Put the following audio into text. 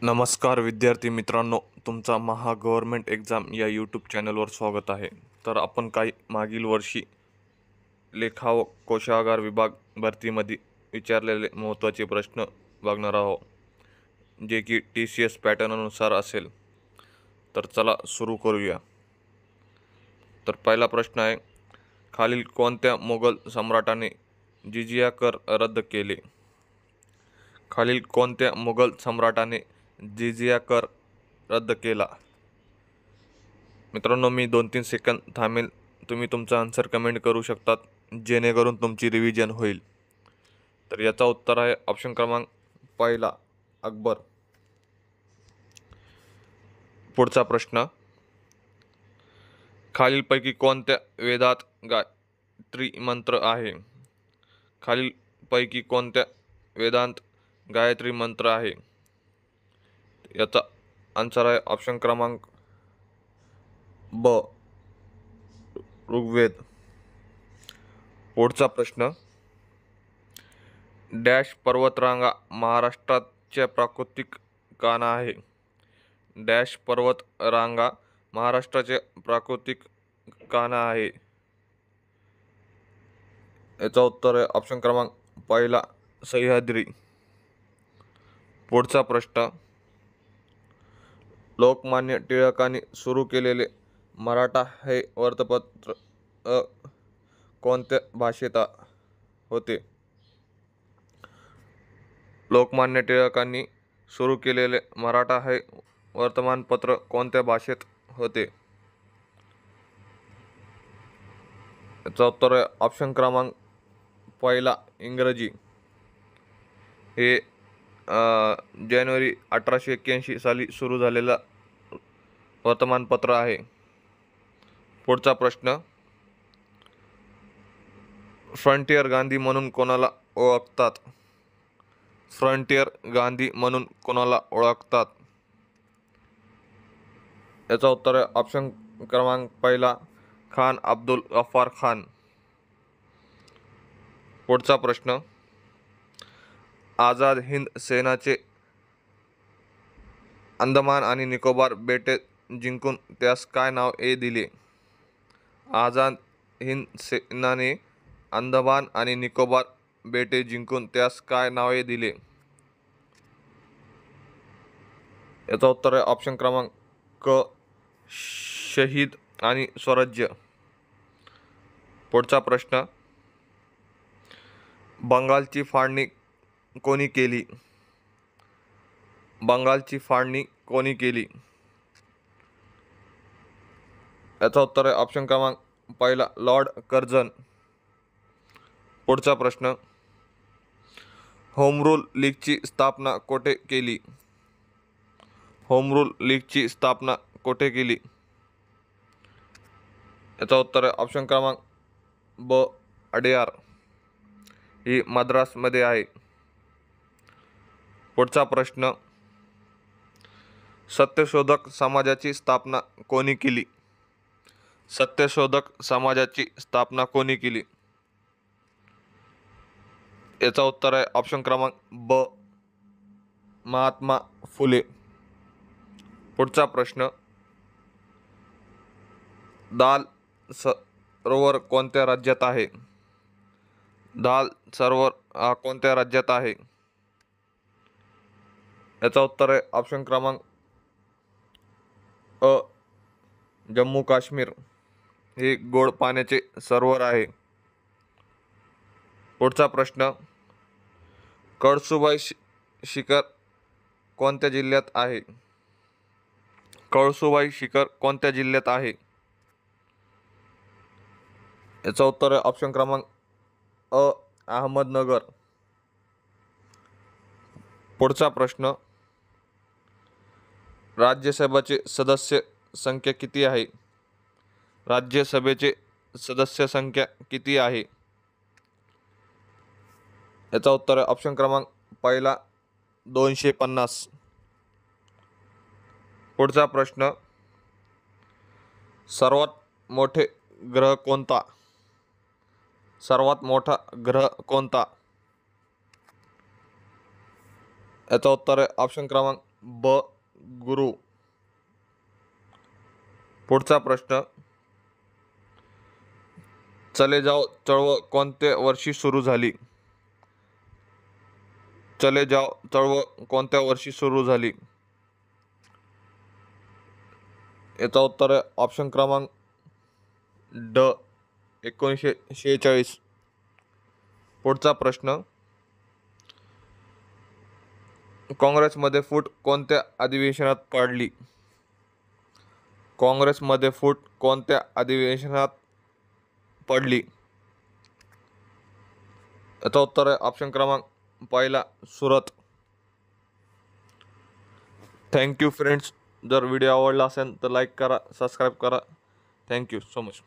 नमस्कार विद्यार्थी मित्रांनो, तुमचा महा गव्हर्नमेंट एक्झाम या यूट्यूब चॅनलवर स्वागत आहे. तर आपण काही मागील वर्षी लेखा व कोशागार विभाग भरतीमध्ये विचारलेले महत्त्वाचे प्रश्न बघणार आहोत, जे की TCS पॅटर्ननुसार असेल. तर चला सुरू करूया. तर पहिला प्रश्न आहे, खालील कोणत्या मोगल सम्राटाने जिजिया कर रद्द केले? खालील कोणत्या मुघल सम्राटाने जिजिया कर रद्द केला? मित्रांनो, मी 2-3 सेकंद थांबेल. तुम्ही तुमचा आन्सर कमेंट करू शकतात, जेणेकरून तुमची रिव्हिजन होईल. तर याचा उत्तर आहे ऑप्शन क्रमांक पहिला, अकबर. पुढचा प्रश्न, खालीलपैकी कोणत्या वेदात गायत्री मंत्र आहे? खालीलपैकी कोणत्या वेदांत गायत्री मंत्र आहे? याचा आन्सर आहे ऑप्शन क्रमांक ब, ऋग्वेद. पुढचा प्रश्न, डॅश पर्वतरांगा महाराष्ट्राच्या प्राकृतिक काना आहे? डॅश पर्वत रांगा महाराष्ट्राचे प्राकृतिक काना आहे? याचा उत्तर आहे ऑप्शन क्रमांक पहिला, सह्याद्री. पुढचा प्रश्न, लोकमान्य टिळकांनी सुरू केलेले मराठा हे वृत्तपत्र कोणत्या भाषेत होते? लोकमान्य टिळकांनी सुरू केलेले मराठा हे वर्तमानपत्र कोणत्या भाषेत होते? याचा उत्तर आहे ऑप्शन क्रमांक पहिला, इंग्रजी. हे जानेवारी 1881 साली सुरू झालेलं वर्तमानपत्र आहे. पुढचा प्रश्न, फ्रंटियर गांधी म्हणून कोणाला ओळखतात? फ्रंटियर गांधी म्हणून कोणाला ओळखतात? याचा उत्तर आहे ऑप्शन क्रमांक पहिला, खान अब्दुल गफ्फार खान. पुढचा प्रश्न, आझाद हिंद सेनाचे अंदमान आणि निकोबार बेटे जिंकून त्यास काय नाव दिले? आझाद हिंद सेनाने अंदमान आणि निकोबार बेटे जिंकून त्यास काय नावे दिले? याचा उत्तर आहे ऑप्शन क्रमांक क, शहीद आणि स्वराज्य. पुढचा प्रश्न, बंगालची फाळणी कोणी केली? बंगालची फाळणी कोणी केली? याचा उत्तर आहे ऑप्शन क्रमांक पहिला, लॉर्ड कर्झन. पुढचा प्रश्न, होम रूल लीगची स्थापना कोठे केली? होम रूल लीगची स्थापना कोठे केली? याचा उत्तर आहे ऑप्शन क्रमांक ब, अडेयार. ही मद्रासमध्ये आहे. पुढचा प्रश्न, सत्यशोधक समाजाची स्थापना कोणी केली? सत्यशोधक समाजाची स्थापना कोणी केली? याचा उत्तर आहे ऑप्शन क्रमांक ब, महात्मा फुले. पुढचा प्रश्न, दाल सरोवर कोणत्या राज्यात आहे? दाल सरोवर हा कोणत्या राज्यात आहे? याचा उत्तर आहे ऑप्शन क्रमांक अ, जम्मू काश्मीर. हे गोड पाण्याचे सरोवर आहे. पुढचा प्रश्न, कळसुबाई शिखर कोणत्या जिल्ह्यात आहे? कळसुबाई शिखर कोणत्या जिल्ह्यात आहे? याचा उत्तर आहे ऑप्शन क्रमांक अ, अहमदनगर. पुढचा प्रश्न, राज्यसभेचे सदस्य संख्या किती आहे? राज्यसभेचे सदस्य संख्या किती आहे? याचा उत्तर आहे ऑप्शन क्रमांक पहिला, 250. पुढचा प्रश्न, सर्वात मोठे ग्रह कोणता? सर्वात मोठा ग्रह कोणता? याचा उत्तर आहे ऑप्शन क्रमांक ब. गुरु. पुढचा प्रश्न, चले जाव चळवळ कोणत्या वर्षी सुरू झाली? चले जाव चळवळ कोणत्या वर्षी सुरू झाली? याचा उत्तर आहे ऑप्शन क्रमांक ड. 1946. पुढचा प्रश्न, काँग्रेसमध्ये फूट कोणत्या अधिवेशनात पडली? काँग्रेसमध्ये फूट कोणत्या अधिवेशनात पडली? याचा उत्तर आहे ऑप्शन क्रमांक पहिला, सुरत. Thank you friends. जर व्हिडिओ आवडला असेल तर लाईक करा, सबस्क्राईब करा. Thank you so much.